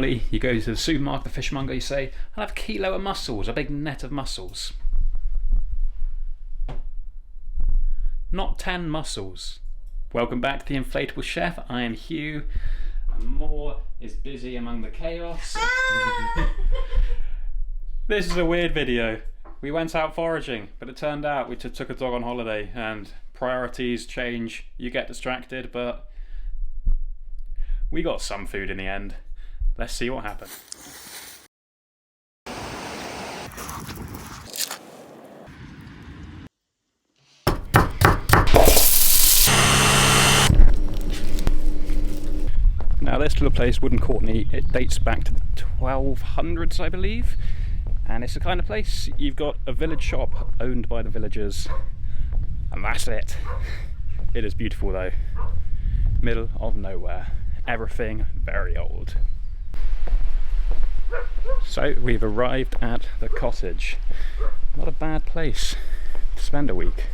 Normally, you go to the supermarket, the fishmonger, you say, I'll have a kilo of mussels, a big net of mussels. Not 10 mussels. Welcome back to the Inflatable Chef. I am Hugh. Moore is busy among the chaos. This is a weird video. We went out foraging, but it turned out we took a dog on holiday and priorities change. You get distracted, but we got some food in the end. Let's see what happened. Now this little place, Woodland Courtney, it dates back to the 1200s, I believe. And it's the kind of place you've got a village shop owned by the villagers. And that's it. It is beautiful though. Middle of nowhere. Everything very old. So we've arrived at the cottage. Not a bad place to spend a week.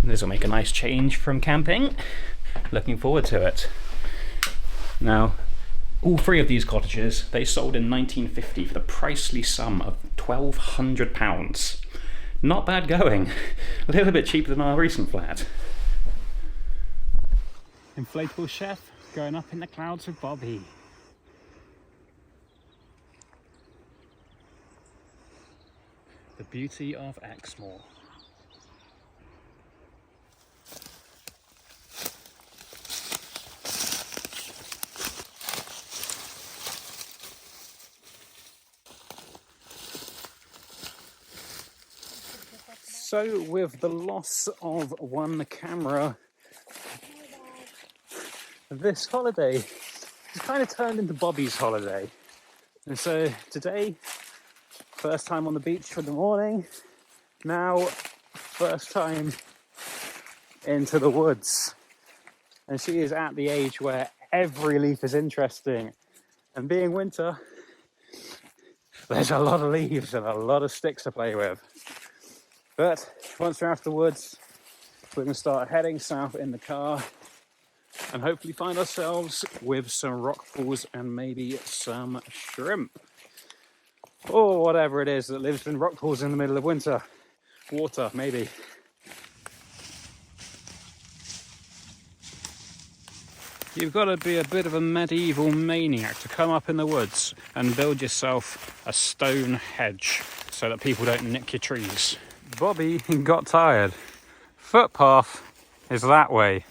This will make a nice change from camping. Looking forward to it. Now, all three of these cottages, they sold in 1950 for the pricely sum of £1,200. Not bad going. A little bit cheaper than our recent flat. Inflatable Chef going up in the clouds with Bobbie. The beauty of Exmoor. So with the loss of one camera, this holiday has kind of turned into Bobbie's holiday. And so today, first time on the beach for the morning, now first time into the woods. And she is at the age where every leaf is interesting. And being winter, there's a lot of leaves and a lot of sticks to play with. But once we're out of the woods, we're going to start heading south in the car and hopefully find ourselves with some rock pools and maybe some shrimp. Or whatever it is that lives in rock pools in the middle of winter. Water, maybe. You've got to be a bit of a medieval maniac to come up in the woods and build yourself a stone hedge so that people don't nick your trees. Bobbie got tired. Footpath is that way.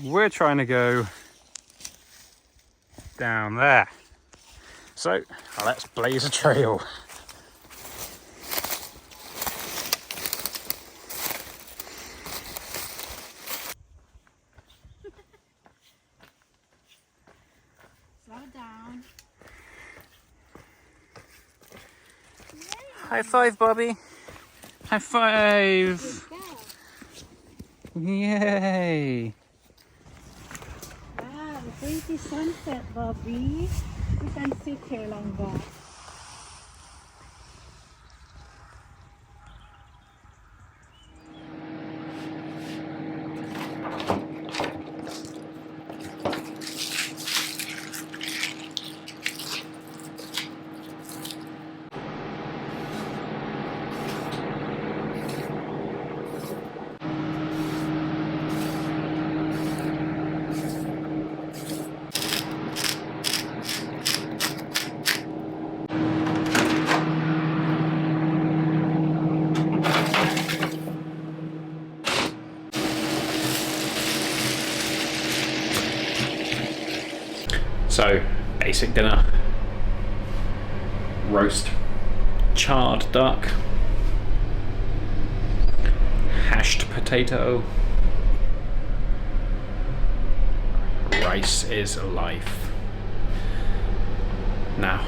We're trying to go down there. So let's blaze a trail. Slow down. High five, Bobbie. High five. Yay. Wow, pretty sunset, Bobbie. You can sit here longer. So, basic dinner. Roast charred duck, hash mashed potato. Rice is life. Now,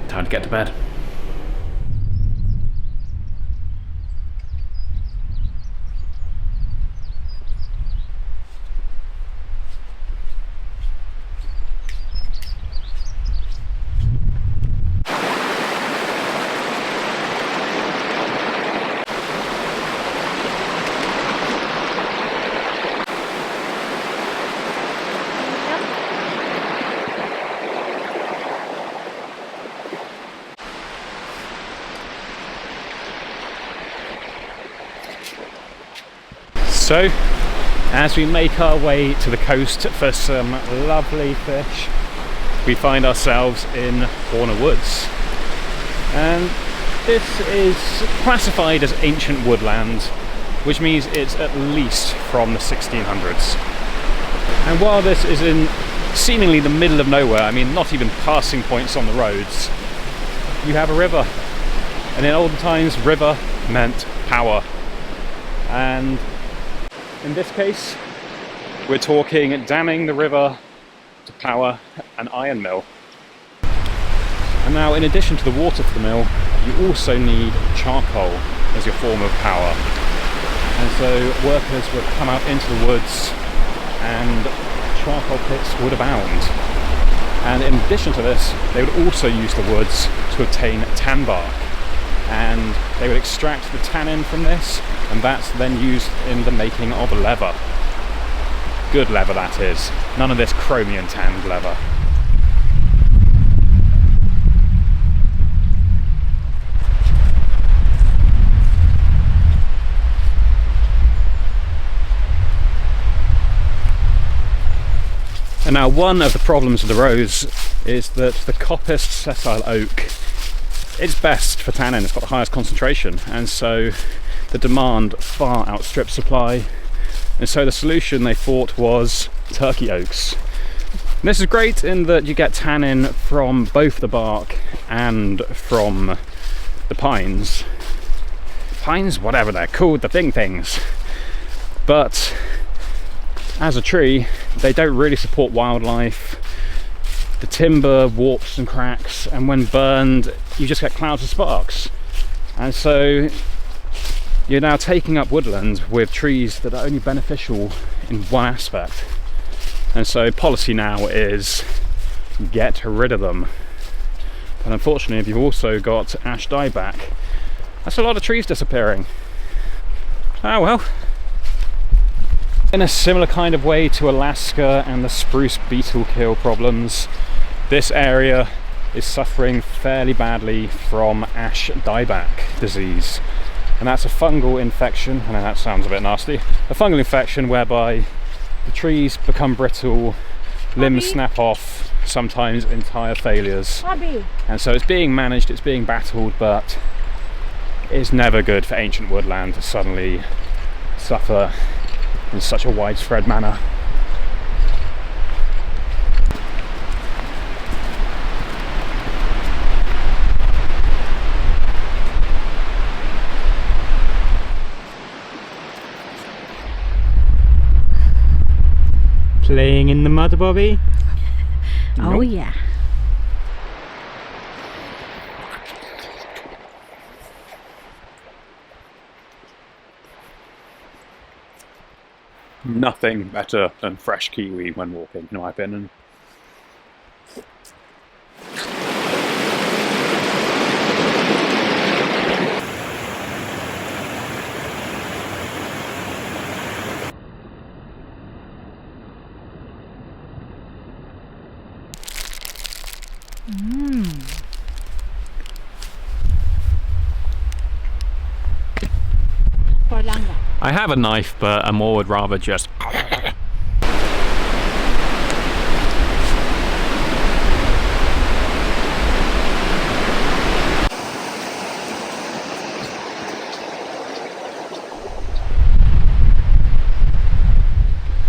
time to get to bed. So, as we make our way to the coast for some lovely fish, we find ourselves in Horner Woods. And this is classified as ancient woodland, which means it's at least from the 1600s. And while this is in seemingly the middle of nowhere, I mean not even passing points on the roads, you have a river. And in olden times, river meant power. And in this case, we're talking damming the river to power an iron mill. And now, in addition to the water for the mill, you also need charcoal as your form of power. And so workers would come out into the woods and charcoal pits would abound. And in addition to this, they would also use the woods to obtain tan bark. And they would extract the tannin from this, and that's then used in the making of leather. Good leather, that is. None of this chromium tanned leather. And now one of the problems with the rose is that the coppice sessile oak, it's best for tannin, it's got the highest concentration, and so the demand far outstrips supply, and so the solution they thought was turkey oaks. And this is great in that you get tannin from both the bark and from the pines. Pines, whatever they're called, the things. But as a tree, they don't really support wildlife. The timber warps and cracks, and when burned, you just get clouds of sparks. And so you're now taking up woodland with trees that are only beneficial in one aspect. And so policy now is get rid of them. But unfortunately, if you've also got ash dieback, that's a lot of trees disappearing. Oh well. In a similar kind of way to Alaska and the spruce beetle kill problems, this area is suffering fairly badly from ash dieback disease. And that's a fungal infection, I know that sounds a bit nasty, a fungal infection whereby the trees become brittle, limbs snap off, sometimes entire failures. Bobbie. And so it's being managed, it's being battled, but it's never good for ancient woodland to suddenly suffer in such a widespread manner. Playing in the mud, Bobbie? Oh Nope. yeah. Nothing better than fresh kiwi when walking, in my opinion. For longer. I have a knife, but Amor would rather just...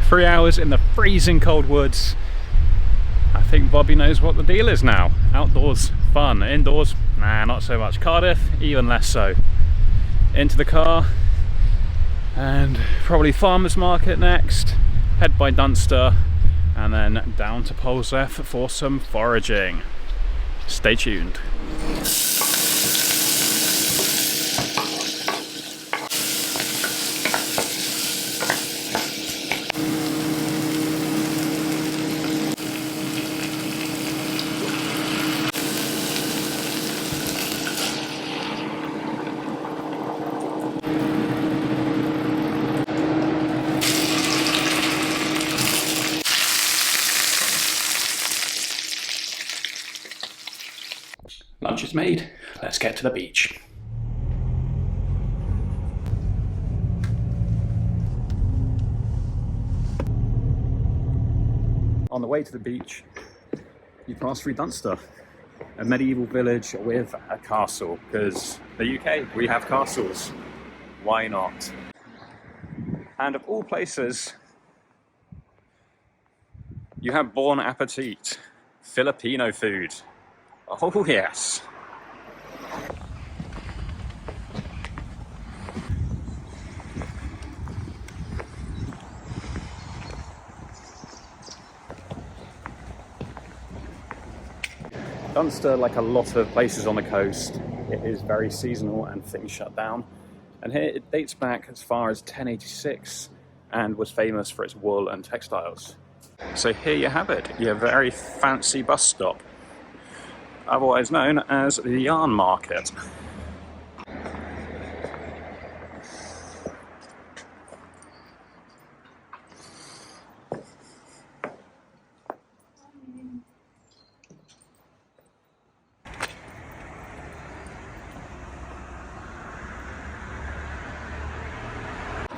Three hours in the freezing cold woods. I think Bobbie knows what the deal is now. Outdoors, fun. Indoors, nah, not so much. Cardiff, even less so. Into the car, And probably farmers market next, head by Dunster, and then down to Poleseth for some foraging. Stay tuned. Lunch is made, let's get to the beach. On the way to the beach, you pass through Dunster, a medieval village with a castle, because the UK, we have castles. Why not? And of all places, you have Bon Appetit, Filipino food. Oh yes. Dunster, like a lot of places on the coast, it is very seasonal and things shut down. And here it dates back as far as 1086 and was famous for its wool and textiles. So here you have it, your very fancy bus stop, otherwise known as the Yarn Market.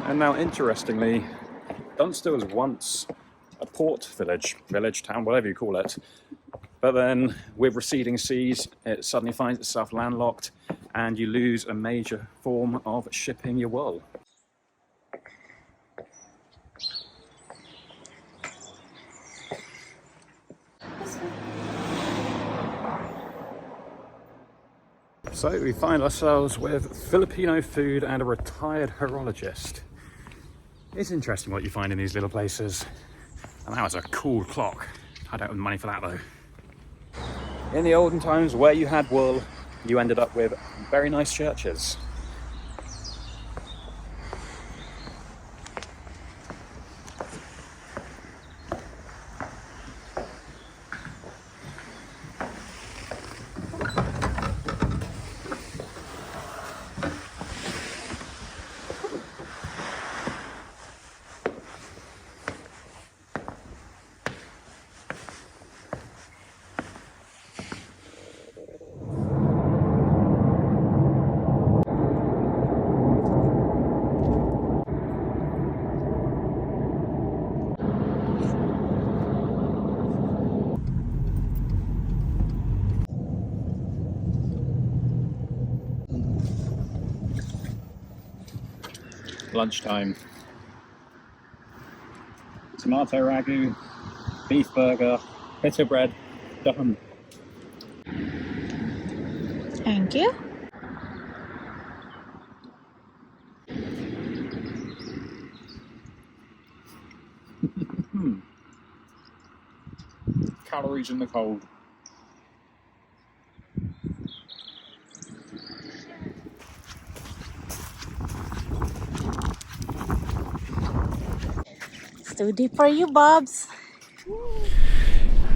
And now, interestingly, Dunster was once a port village, town, whatever you call it. But then, with receding seas, it suddenly finds itself landlocked, and you lose a major form of shipping your wool. So we find ourselves with Filipino food and a retired horologist. It's interesting what you find in these little places. And that was a cool clock. I don't have money for that though. In the olden times, where you had wool, you ended up with very nice churches. Lunchtime. Tomato ragu, beef burger, pita bread, done. Thank you. Calories in the cold. It's too deep for you, Bobs.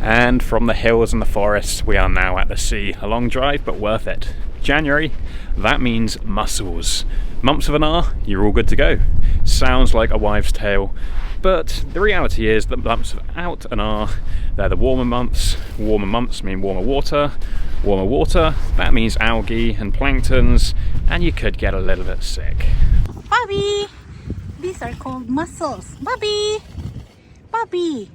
And from the hills and the forests, we are now at the sea. A long drive, but worth it. January, that means mussels. Mumps of an hour, you're all good to go. Sounds like a wives' tale, but the reality is that mumps of out an hour, they're the warmer months. Warmer months mean warmer water. Warmer water, that means algae and planktons, and you could get a little bit sick. Bobbie! These are called mussels. Bobbie! Bobbie!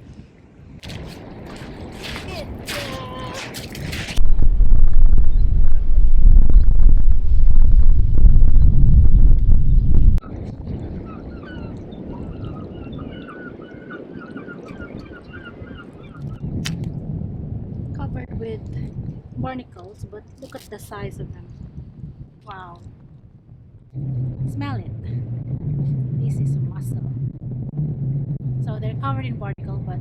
Covered with barnacles, but look at the size of them. Wow. Smell it. this is a mussel. So they're covered in particle, but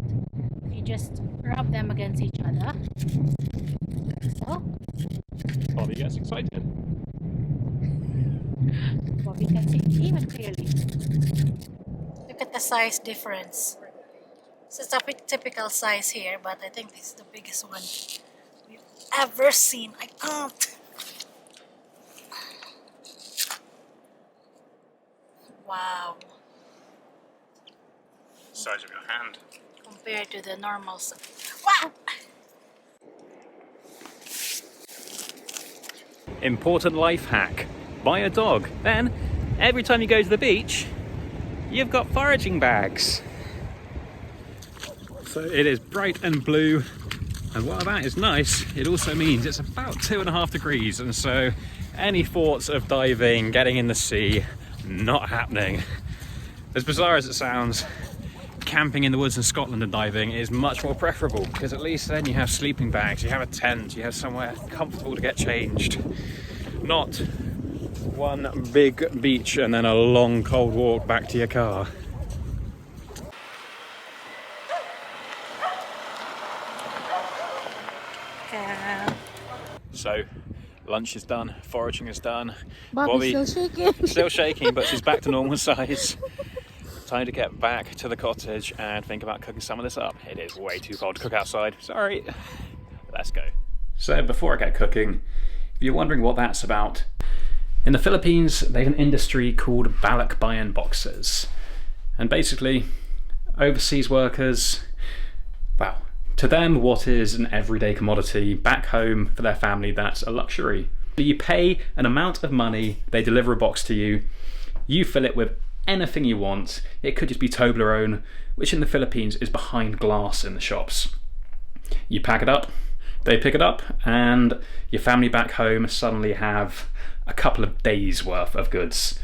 if you just rub them against each other, so Bobbie gets excited. Bobbie can see even clearly. Look at the size difference. So it's a typical size here, but I think this is the biggest one we've ever seen. I can't. Wow. Size of your hand. Compared to the normal size. Wow! Important life hack. Buy a dog. Then, every time you go to the beach, you've got foraging bags. So it is bright and blue, and while that is nice, it also means it's about 2.5 degrees, and so any thoughts of diving, getting in the sea, not happening. As bizarre as it sounds, camping in the woods in Scotland and diving is much more preferable, because at least then you have sleeping bags, you have a tent, you have somewhere comfortable to get changed. Not one big beach and then a long cold walk back to your car. So, lunch is done, foraging is done. Bobbie's still shaking. Still shaking, but she's back to normal size. Time to get back to the cottage and think about cooking some of this up. It is way too cold to cook outside. Sorry. Let's go. So before I get cooking, if you're wondering what that's about, in the Philippines, they have an industry called balikbayan boxes. And basically, overseas workers, well, to them, what is an everyday commodity, back home for their family, that's a luxury. You pay an amount of money, they deliver a box to you, you fill it with anything you want. It could just be Toblerone, which in the Philippines is behind glass in the shops. You pack it up, they pick it up, and your family back home suddenly have a couple of days worth of goods.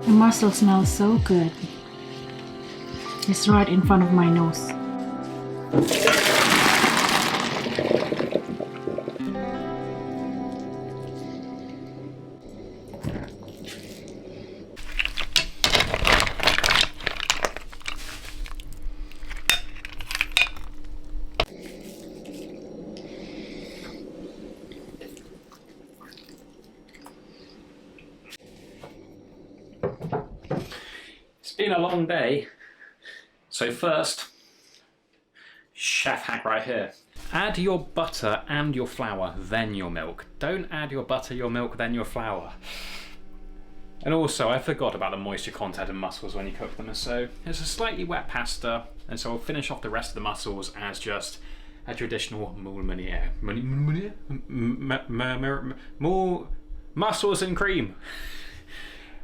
The mussel smells so good. It's right in front of my nose. been a long day. So first, chef hack right here. Add your butter and your flour, then your milk. Don't add your butter, your milk, then your flour. And also, I forgot about the moisture content in mussels when you cook them, so it's a slightly wet pasta, and so I'll finish off the rest of the mussels as just a traditional more mussels and cream.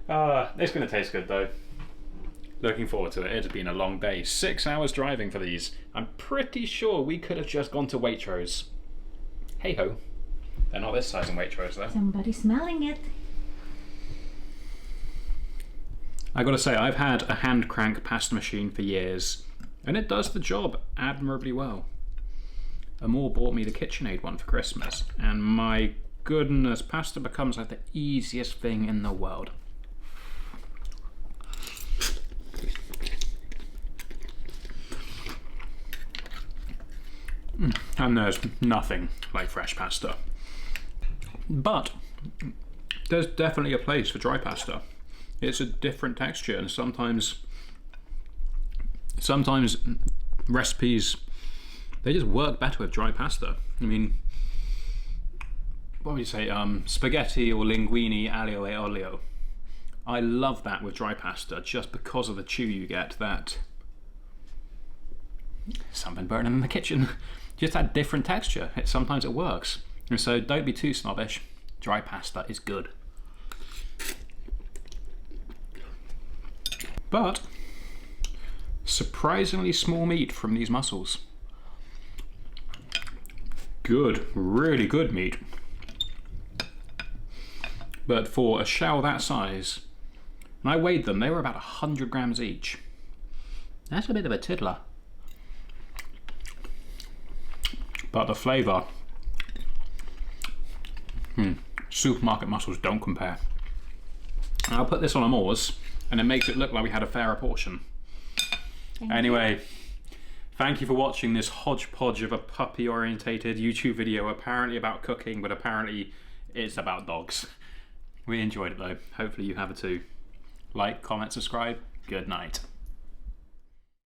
It's going to taste good though. Looking forward to it. It's been a long day. 6 hours driving for these. I'm pretty sure we could have just gone to Waitrose. Hey ho. They're not this size in Waitrose though. Somebody's smelling it. I gotta say, I've had a hand crank pasta machine for years, and it does the job admirably well. Amor bought me the KitchenAid one for Christmas, and my goodness, pasta becomes like the easiest thing in the world. And there's nothing like fresh pasta. But there's definitely a place for dry pasta. It's a different texture, and sometimes recipes, they just work better with dry pasta. I mean, what would you say, spaghetti or linguine aglio e olio. I love that with dry pasta just because of the chew you get, that something burning in the kitchen. Just that different texture. Sometimes it works. And so don't be too snobbish. Dry pasta is good. But surprisingly small meat from these mussels. Good, really good meat. But for a shell that size, and I weighed them, they were about 100 grams each. That's a bit of a tiddler. But the flavour, supermarket mussels don't compare. And I'll put this on Amor's, and it makes it look like we had a fairer portion. Anyway, thank you for watching this hodgepodge of a puppy-orientated YouTube video, apparently about cooking, but apparently it's about dogs. We enjoyed it though. Hopefully you have it too. Like, comment, subscribe. Good night.